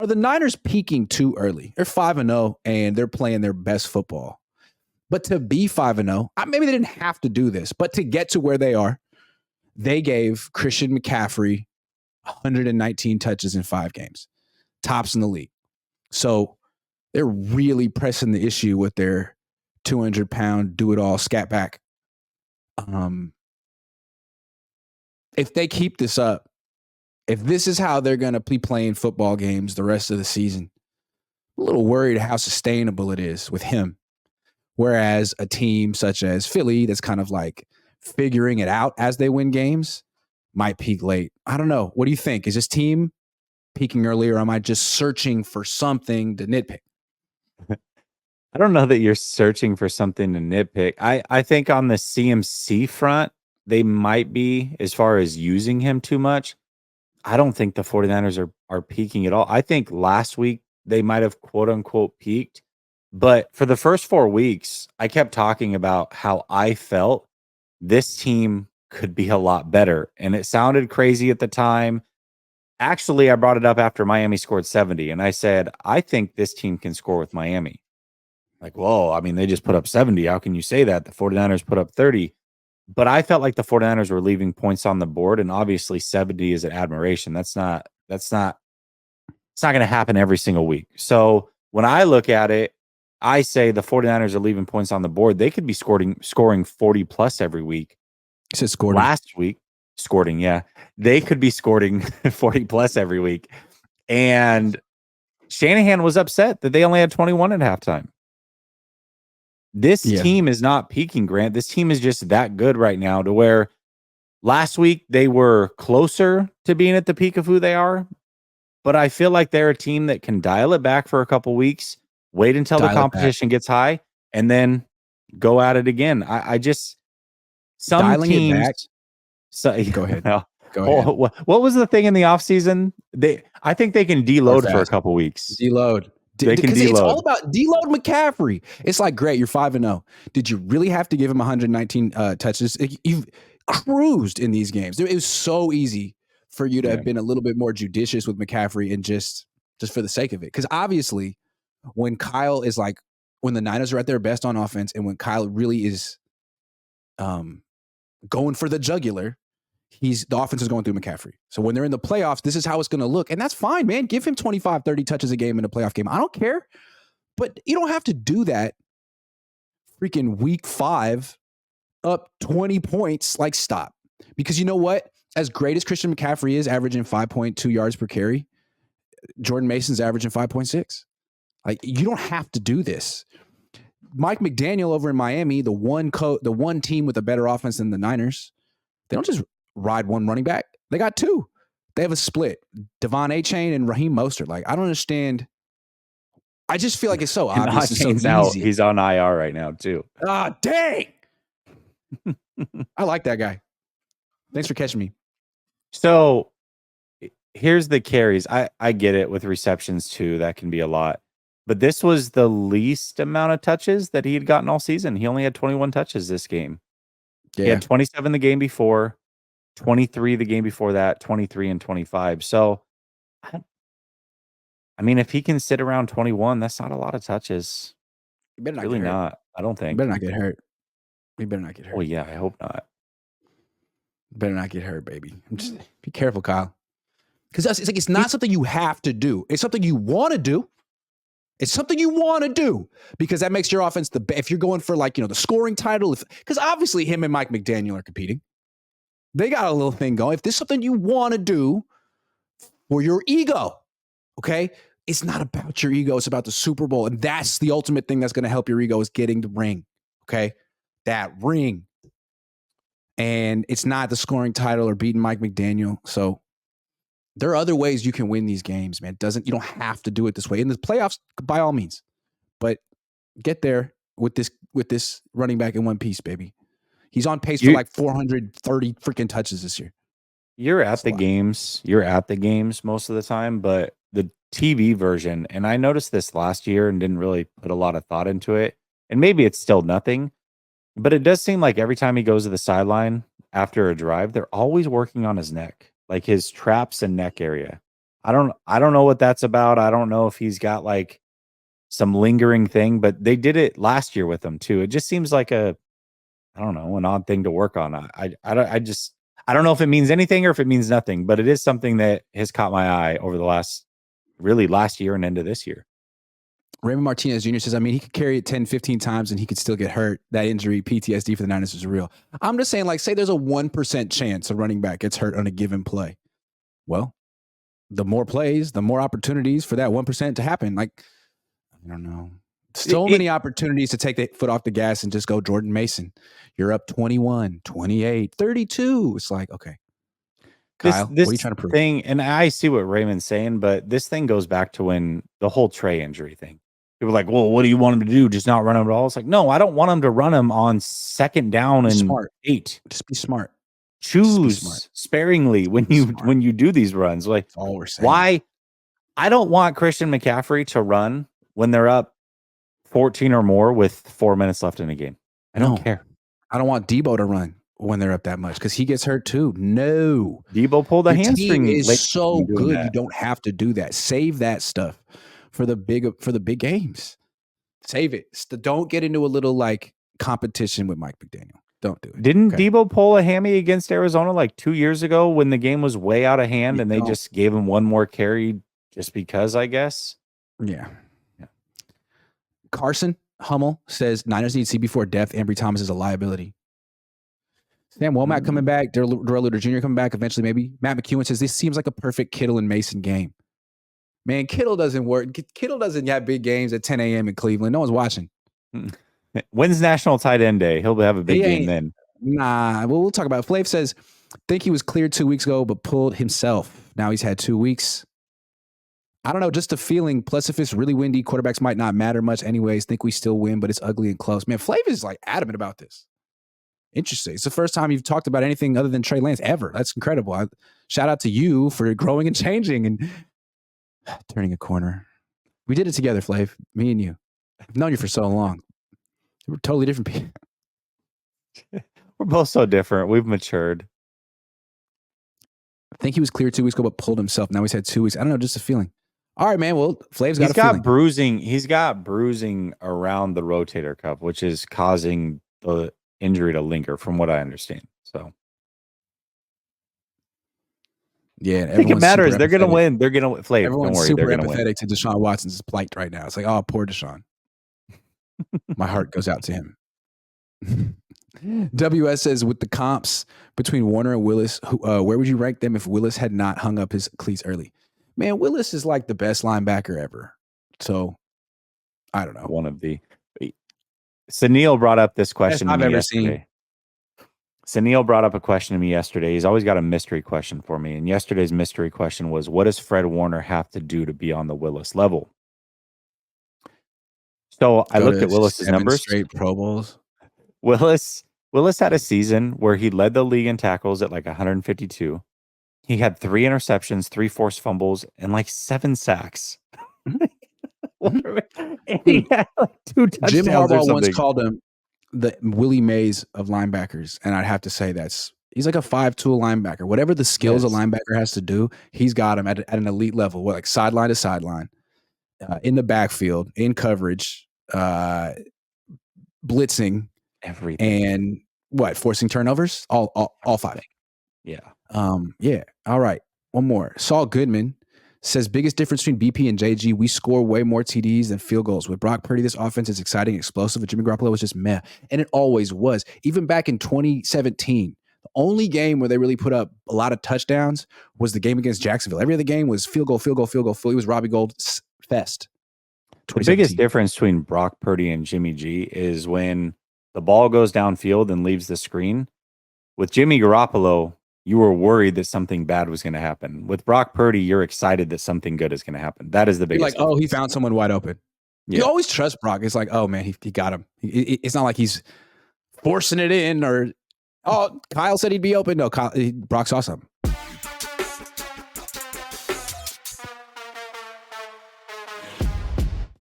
Are the Niners peaking too early? They're 5-0 and they're playing their best football. But to be 5-0, maybe they didn't have to do this, but to get to where they are, they gave Christian McCaffrey 119 touches in 5 games, tops in the league. So they're really pressing the issue with their 200-pound do-it-all scat back. If they keep this up, if this is how they're going to be playing football games the rest of the season, I'm a little worried how sustainable it is with him. Whereas a team such as Philly, that's kind of like figuring it out as they win games, might peak late. I don't know. What do you think? Is this team peaking early, or am I just searching for something to nitpick? I don't know that you're searching for something to nitpick. I think on the CMC front, they might be, as far as using him too much. I don't think the 49ers are peaking at all. I think last week they might have quote unquote peaked. But for the first 4 weeks, I kept talking about how I felt this team could be a lot better. And it sounded crazy at the time. Actually, I brought it up after Miami scored 70. And I said, I think this team can score with Miami. Like, whoa, I mean, they just put up 70. How can you say that? The 49ers put up 30. But I felt like the 49ers were leaving points on the board. And obviously 70 is an admiration. It's not going to happen every single week. So when I look at it, I say the 49ers are leaving points on the board. They could be scoring 40 plus every week. You said scoring. Last week, scoring, yeah. They could be scoring 40 plus every week. And Shanahan was upset that they only had 21 at halftime. This team is not peaking, Grant. This team is just that good right now to where last week they were closer to being at the peak of who they are. But I feel like they're a team that can dial it back for a couple weeks, wait until the competition gets high, and then go at it again. I just some dialing teams. It back. So, go ahead. Go ahead. What was the thing in the offseason? I think they can deload for a couple weeks. Deload. They can deload. It's all about deload McCaffrey. It's like, great, you're 5-0. Did you really have to give him 119 touches? You've cruised in these games. It was so easy for you to have been a little bit more judicious with McCaffrey and just for the sake of it. Because obviously, when Kyle is like, when the Niners are at their best on offense and when Kyle really is going for the jugular, the offense is going through McCaffrey. So when they're in the playoffs, this is how it's going to look. And that's fine, man. Give him 25, 30 touches a game in a playoff game. I don't care. But you don't have to do that freaking week 5 up 20 points. Like, stop. Because you know what? As great as Christian McCaffrey is, averaging 5.2 yards per carry, Jordan Mason's averaging 5.6. Like, you don't have to do this. Mike McDaniel over in Miami, the one team with a better offense than the Niners, they don't just ride one running back. They got 2. They have a split. Devon Achane and Raheem Mostert. Like, I don't understand. I just feel like it's so obvious and so easy. He's on IR right now, too. Ah, dang. I like that guy. Thanks for catching me. So here's the carries. I get it with receptions, too. That can be a lot. But this was the least amount of touches that he had gotten all season. He only had 21 touches this game. Yeah. He had 27 the game before, 23 the game before that, 23 and 25. So, I mean, if he can sit around 21, that's not a lot of touches. He better not really get hurt. not. I don't think. He better not get hurt. He better not get hurt. Oh, yeah, I hope not. Better not get hurt, baby. Just be careful, Kyle. Because it's not something you have to do. It's something you want to do. It's something you want to do because that makes your offense if you're going for like, the scoring title, because obviously him and Mike McDaniel are competing. They got a little thing going. If this is something you want to do for your ego, okay, it's not about your ego. It's about the Super Bowl. And that's the ultimate thing that's going to help your ego is getting the ring, okay, that ring. And it's not the scoring title or beating Mike McDaniel. So there are other ways you can win these games, man. You don't have to do it this way. In the playoffs, by all means. But get there with this running back in one piece, baby. He's on pace for like 430 freaking touches this year. You're at the games. You're at the games most of the time, but the TV version, and I noticed this last year and didn't really put a lot of thought into it. And maybe it's still nothing, but it does seem like every time he goes to the sideline after a drive, they're always working on his neck, like his traps and neck area. I don't know what that's about. I don't know if he's got like some lingering thing, but they did it last year with him too. It just seems like I don't know, an odd thing to work on. I don't know if it means anything or if it means nothing, but it is something that has caught my eye over the last year and into this year. Raymond Martinez Jr. says, I mean, he could carry it 10, 15 times and he could still get hurt. That injury, PTSD for the Niners is real. I'm just saying, like, say there's a 1% chance a running back gets hurt on a given play. Well, the more plays, the more opportunities for that 1% to happen. Like, I don't know. So many opportunities to take the foot off the gas and just go Jordan Mason. You're up 21, 28, 32. It's like, okay. Kyle, what are you trying to prove? Thing, and I see what Raymond's saying, but this thing goes back to when the whole Trey injury thing. People are like, well, what do you want him to do? Just not run him at all? It's like, no, I don't want him to run him on 2nd down and smart. 8. Just be smart. Choose sparingly when you do these runs. Like, that's all we're saying. Why? I don't want Christian McCaffrey to run when they're up 14 or more with 4 minutes left in a game. I don't care. I don't want Debo to run when they're up that much because he gets hurt too. No. Debo pulled a hamstring. Team is so good. You don't have to do that. Save that stuff for the big games. Save it. Don't get into a little like competition with Mike McDaniel. Don't do it. Didn't Debo pull a hammy against Arizona like 2 years ago when the game was way out of hand and they just gave him one more carry just because, I guess? Yeah. Carson Hummel says Niners need CB4 depth. Ambry Thomas is a liability. Sam Womack coming back. Darrell Luter Jr. coming back eventually, maybe. Matt McEwen says this seems like a perfect Kittle and Mason game. Man, Kittle doesn't work. Kittle doesn't have big games at 10 a.m. in Cleveland. No one's watching. When's National Tight End Day? He'll have a big game then. Nah, well, we'll talk about it. Flav says, think he was cleared 2 weeks ago, but pulled himself. Now he's had 2 weeks. I don't know, just a feeling. Plus, if it's really windy, quarterbacks might not matter much anyways. Think we still win, but it's ugly and close. Man, Flav is like adamant about this. Interesting. It's the first time you've talked about anything other than Trey Lance ever. That's incredible. Shout out to you for growing and changing and turning a corner. We did it together, Flav. Me and you. I've known you for so long. We're totally different people. We're both so different. We've matured. I think he was cleared 2 weeks ago, but pulled himself. Now he's had 2 weeks. I don't know, just a feeling. All right, man. Well, Flav's got a feeling. Bruising. He's got bruising around the rotator cuff, which is causing the injury to linger, from what I understand. So, yeah, I think it matters. They're going to win. They're going to win. Flav, everyone's don't worry. super They're going to win. empathetic to Deshaun Watson's plight right now. It's like, oh, poor Deshaun. My heart goes out to him. WS says, with the comps between Warner and Willis, where would you rank them if Willis had not hung up his cleats early? Man, Willis is like the best linebacker ever. So, I don't know. One of the... Sunil brought up this question to me yesterday. Sunil brought up a question to me yesterday. He's always got a mystery question for me. And yesterday's mystery question was, what does Fred Warner have to do to be on the Willis level? So I looked at Willis's numbers. Straight Pro Bowls. Willis had a season where he led the league in tackles at like 152. He had 3 interceptions, 3 forced fumbles, and like 7 sacks. And he had like 2 touchdowns. Jim Harbaugh once called him the Willie Mays of linebackers, and I'd have to say he's like a 5-tool linebacker. Whatever the skills a linebacker has to do, he's got him at an elite level. Like sideline to sideline, in the backfield, in coverage, blitzing, everything, and forcing turnovers, all 5. Yeah. Yeah. All right. One more. Saul Goodman says, biggest difference between BP and JG, we score way more TDs than field goals. With Brock Purdy, this offense is exciting, explosive, but Jimmy Garoppolo was just meh. And it always was. Even back in 2017, the only game where they really put up a lot of touchdowns was the game against Jacksonville. Every other game was field goal, field goal, field goal. It was Robbie Gold's fest. The biggest difference between Brock Purdy and Jimmy G is when the ball goes downfield and leaves the screen. With Jimmy Garoppolo, you were worried that something bad was going to happen. With Brock Purdy, you're excited that something good is going to happen. That is the biggest difference. He found someone wide open. Yeah. You always trust Brock. It's like, oh, man, he got him. It's not like he's forcing it in or, Kyle said he'd be open. No, Brock saw something.